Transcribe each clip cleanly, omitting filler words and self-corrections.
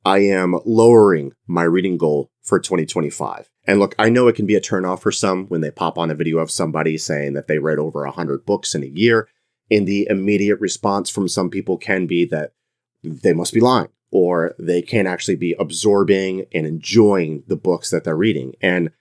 I am lowering my reading goal for 2025. And look, I know it can be a turnoff for some when they pop on a video of somebody saying that they read over 100 books in a year. And the immediate response from some people can be that they must be lying, or they can't actually be absorbing and enjoying the books that they're reading. And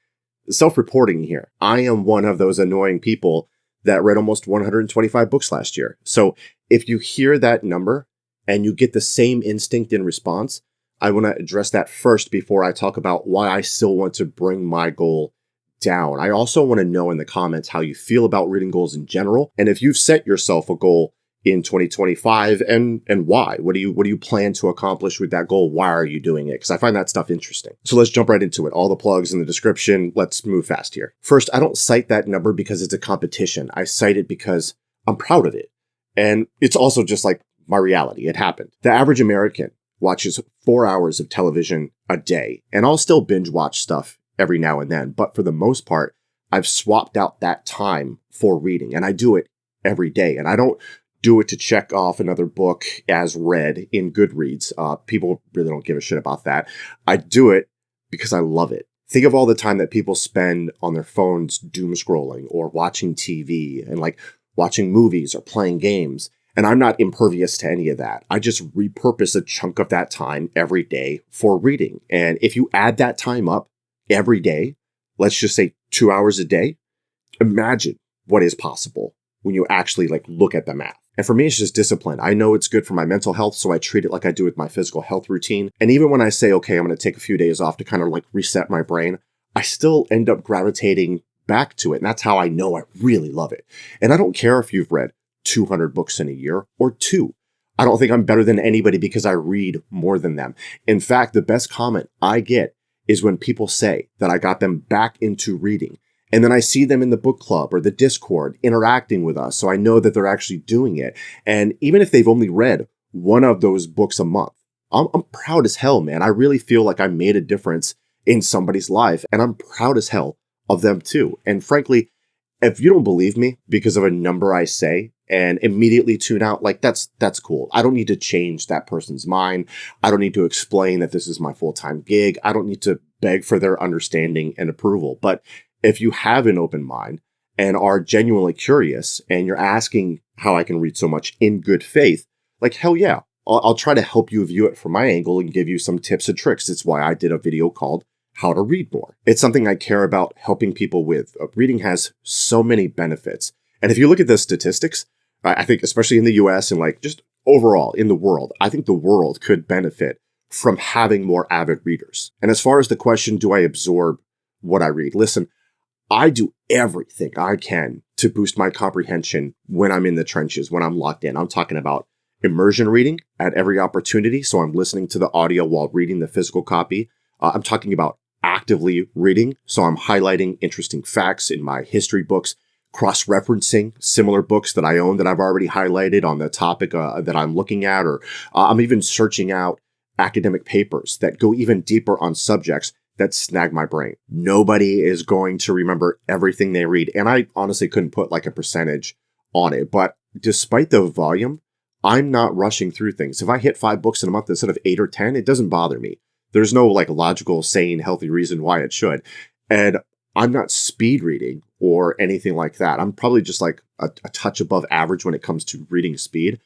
self-reporting here, I am one of those annoying people that read almost 125 books last year. So if you hear that number and you get the same instinct in response, I want to address that first before I talk about why I still want to bring my goal down. I also want to know in the comments how you feel about reading goals in general, and if you've set yourself a goal in 2025 and why. What do you plan to accomplish with that goal? Why are you doing it? Because I find that stuff interesting. So let's jump right into it. All the plugs in the description. Let's move fast here. First, I don't cite that number because it's a competition. I cite it because I'm proud of it. And it's also just like my reality. It happened. The average American watches 4 hours of television a day, and I'll still binge watch stuff every now and then. But for the most part, I've swapped out that time for reading, and I do it every day. And I don't do it to check off another book as read in Goodreads. People really don't give a shit about that. I do it because I love it. Think of all the time that people spend on their phones doom scrolling or watching TV and like watching movies or playing games. And I'm not impervious to any of that. I just repurpose a chunk of that time every day for reading. And if you add that time up every day, let's just say 2 hours a day, imagine what is possible when you actually like look at the math. And for me, it's just discipline. I know it's good for my mental health, so I treat it like I do with my physical health routine. And even when I say, okay, I'm going to take a few days off to kind of like reset my brain, I still end up gravitating back to it. And that's how I know I really love it. And I don't care if you've read 200 books in a year or two. I don't think I'm better than anybody because I read more than them. In fact, the best comment I get is when people say that I got them back into reading. And then I see them in the book club or the Discord interacting with us. So I know that they're actually doing it. And even if they've only read one of those books a month, I'm proud as hell, man. I really feel like I made a difference in somebody's life. And I'm proud as hell of them too. And frankly, if you don't believe me because of a number I say and immediately tune out, like that's cool. I don't need to change that person's mind. I don't need to explain that this is my full-time gig. I don't need to beg for their understanding and approval. But if you have an open mind and are genuinely curious and you're asking how I can read so much in good faith, like, hell yeah, I'll try to help you view it from my angle and give you some tips and tricks. It's why I did a video called How to Read More. It's something I care about helping people with. Reading has so many benefits. And if you look at the statistics, I think especially in the US and like just overall in the world, I think the world could benefit from having more avid readers. And as far as the question, do I absorb what I read? Listen, I do everything I can to boost my comprehension when I'm in the trenches, when I'm locked in. I'm talking about immersion reading at every opportunity. So I'm listening to the audio while reading the physical copy. I'm talking about actively reading. So I'm highlighting interesting facts in my history books, cross-referencing similar books that I own that I've already highlighted on the topic that I'm looking at, or I'm even searching out academic papers that go even deeper on subjects that snag my brain. Nobody is going to remember everything they read. And I honestly couldn't put like a percentage on it. But despite the volume, I'm not rushing through things. If I hit 5 books in a month instead of 8 or 10, it doesn't bother me. There's no like logical, sane, healthy reason why it should. And I'm not speed reading or anything like that. I'm probably just like a touch above average when it comes to reading speed.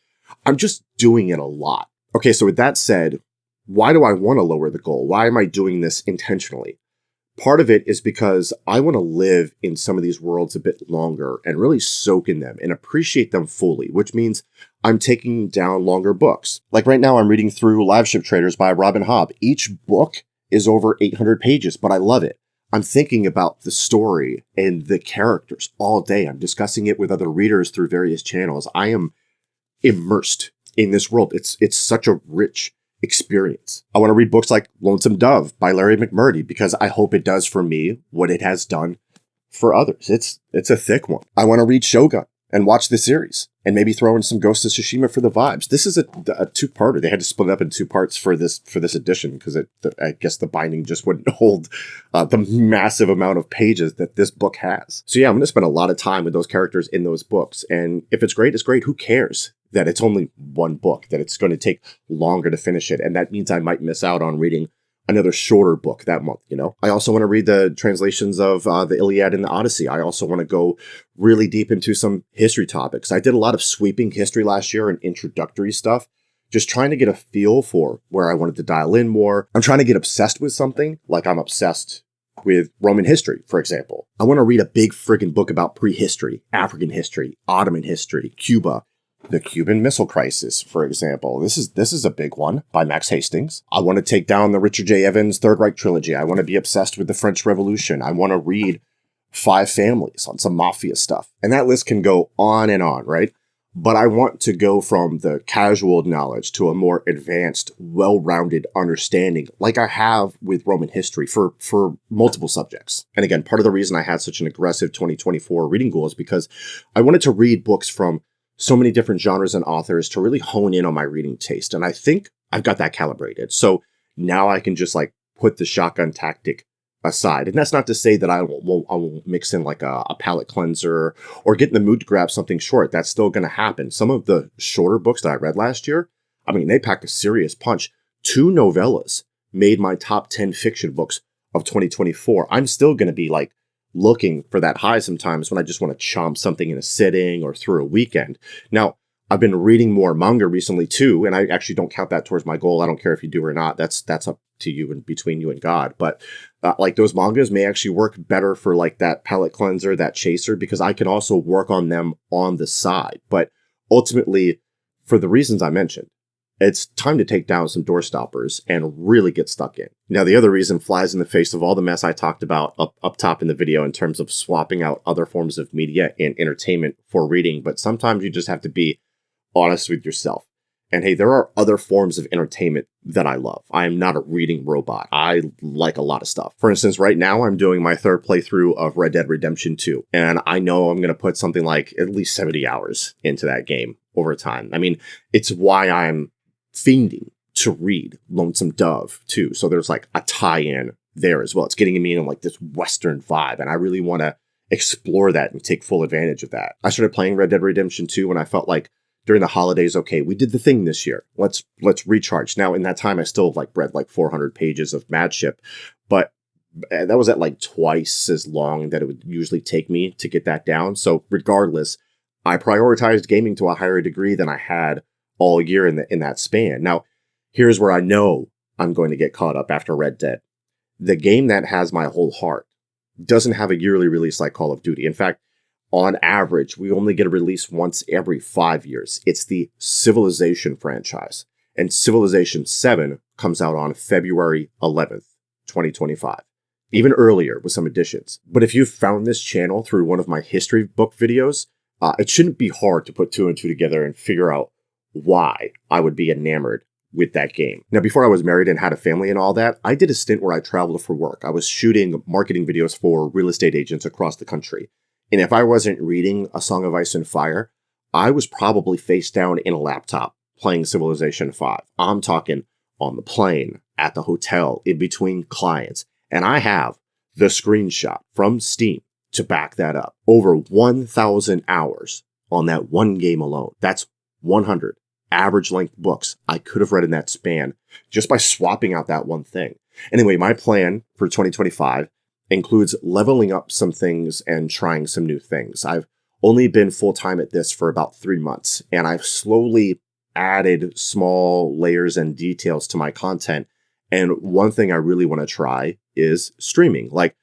I'm just doing it a lot. Okay, so with that said, why do I want to lower the goal? Why am I doing this intentionally? Part of it is because I want to live in some of these worlds a bit longer and really soak in them and appreciate them fully, which means I'm taking down longer books. Like right now, I'm reading through Liveship Traders by Raab and Hobb. Each book is over 800 pages, but I love it. I'm thinking about the story and the characters all day. I'm discussing it with other readers through various channels. I am immersed in this world. It's such a rich experience. I want to read books like Lonesome Dove by Larry McMurty because I hope it does for me what it has done for others. It's a thick one. I want to read Shogun and watch the series and maybe throw in some Ghost of Tsushima for the vibes. This is a two-parter. They had to split it up in 2 parts for this edition because I guess the binding just wouldn't hold the massive amount of pages that this book has. So yeah, I'm going to spend a lot of time with those characters in those books. And if it's great, it's great. Who cares? that it's only one book, that it's going to take longer to finish it. And that means I might miss out on reading another shorter book that month, you know? I also want to read the translations of the Iliad and the Odyssey. I also want to go really deep into some history topics. I did a lot of sweeping history last year and introductory stuff, just trying to get a feel for where I wanted to dial in more. I'm trying to get obsessed with something, like I'm obsessed with Roman history, for example. I want to read a big friggin' book about prehistory, African history, Ottoman history, Cuba, the Cuban Missile Crisis, for example. This is a big one by Max Hastings. I want to take down the Richard J. Evans Third Reich trilogy. I want to be obsessed with the French Revolution. I want to read Five Families on some mafia stuff. And that list can go on and on, right? But I want to go from the casual knowledge to a more advanced, well-rounded understanding, like I have with Roman history for multiple subjects. And again, part of the reason I had such an aggressive 2024 reading goal is because I wanted to read books from so many different genres and authors to really hone in on my reading taste. And I think I've got that calibrated. So now I can just like put the shotgun tactic aside. And that's not to say that I won't mix in like a palate cleanser or get in the mood to grab something short. That's still going to happen. Some of the shorter books that I read last year, I mean, they pack a serious punch. 2 novellas made my top 10 fiction books of 2024. I'm still going to be like looking for that high sometimes when I just want to chomp something in a sitting or through a weekend. Now, I've been reading more manga recently too, and I actually don't count that towards my goal. I don't care if you do or not. That's up to you and between you and God. But like those mangas may actually work better for like that palate cleanser, that chaser, because I can also work on them on the side. But ultimately, for the reasons I mentioned, it's time to take down some door stoppers and really get stuck in. Now, the other reason flies in the face of all the mess I talked about up top in the video in terms of swapping out other forms of media and entertainment for reading. But sometimes you just have to be honest with yourself. And hey, there are other forms of entertainment that I love. I am not a reading robot. I like a lot of stuff. For instance, right now I'm doing my 3rd playthrough of Red Dead Redemption 2. And I know I'm going to put something like at least 70 hours into that game over time. I mean, it's why I'm fiending to read Lonesome Dove too. So there's like a tie-in there as well. It's getting me in like this Western vibe. And I really want to explore that and take full advantage of that. I started playing Red Dead Redemption 2 when I felt like during the holidays, okay, we did the thing this year. Let's recharge. Now, in that time, I still like read like 400 pages of Madship, but that was at like twice as long that it would usually take me to get that down. So regardless, I prioritized gaming to a higher degree than I had all year in that span. Now, here's where I know I'm going to get caught up after Red Dead. The game that has my whole heart doesn't have a yearly release like Call of Duty. In fact, on average, we only get a release once every 5 years. It's the Civilization franchise. And Civilization 7 comes out on February 11th, 2025. Even earlier with some additions. But if you've found this channel through one of my history book videos, it shouldn't be hard to put 2 and 2 together and figure out why I would be enamored with that game. Now, before I was married and had a family and all that, I did a stint where I traveled for work. I was shooting marketing videos for real estate agents across the country. And if I wasn't reading A Song of Ice and Fire, I was probably face down in a laptop playing Civilization 5. I'm talking on the plane, at the hotel, in between clients. And I have the screenshot from Steam to back that up. Over 1,000 hours on that one game alone. That's 100 average length books I could have read in that span just by swapping out that one thing. Anyway, my plan for 2025 includes leveling up some things and trying some new things. I've only been full-time at this for about 3 months, and I've slowly added small layers and details to my content. And one thing I really want to try is streaming. Like,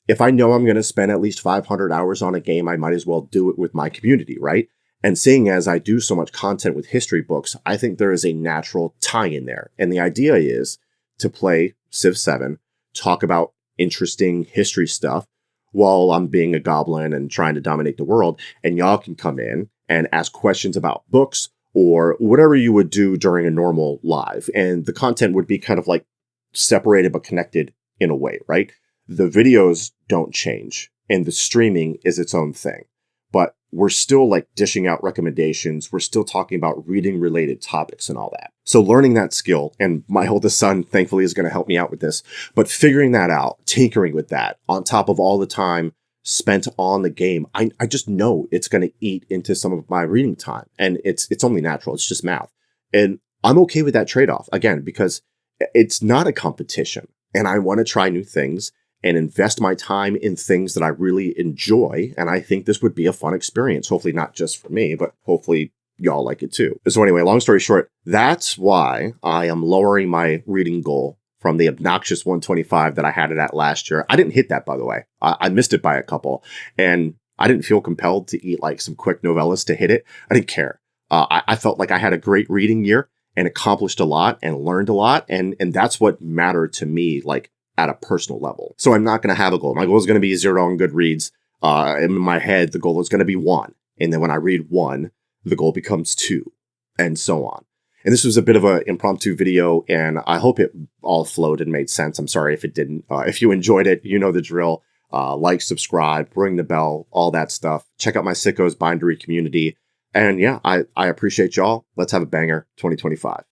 if I know I'm going to spend at least 500 hours on a game, I might as well do it with my community, right? And seeing as I do so much content with history books, I think there is a natural tie-in there. And the idea is to play Civ 7, talk about interesting history stuff while I'm being a goblin and trying to dominate the world. And y'all can come in and ask questions about books or whatever you would do during a normal live. And the content would be kind of like separated but connected in a way, right? The videos don't change and the streaming is its own thing. But we're still like dishing out recommendations. We're still talking about reading related topics and all that. So learning that skill, and my oldest son, thankfully, is going to help me out with this, but figuring that out, tinkering with that on top of all the time spent on the game, I just know it's going to eat into some of my reading time. And it's only natural. It's just math. And I'm okay with that trade-off, again, because it's not a competition. And I want to try new things and invest my time in things that I really enjoy. And I think this would be a fun experience. Hopefully not just for me, but hopefully y'all like it too. So anyway, long story short, that's why I am lowering my reading goal from the obnoxious 125 that I had it at last year. I didn't hit that, by the way. I missed it by a couple. And I didn't feel compelled to eat like some quick novellas to hit it. I didn't care. I felt like I had a great reading year and accomplished a lot and learned a lot. And that's what mattered to me, like at a personal level. So I'm not going to have a goal. My goal is going to be 0 on Goodreads. In my head, the goal is going to be 1. And then when I read 1, the goal becomes 2, and so on. And this was a bit of an impromptu video, and I hope it all flowed and made sense. I'm sorry if it didn't. If you enjoyed it, you know the drill. Like, subscribe, ring the bell, all that stuff. Check out my Sickos Bindery community. And yeah, I appreciate y'all. Let's have a banger 2025.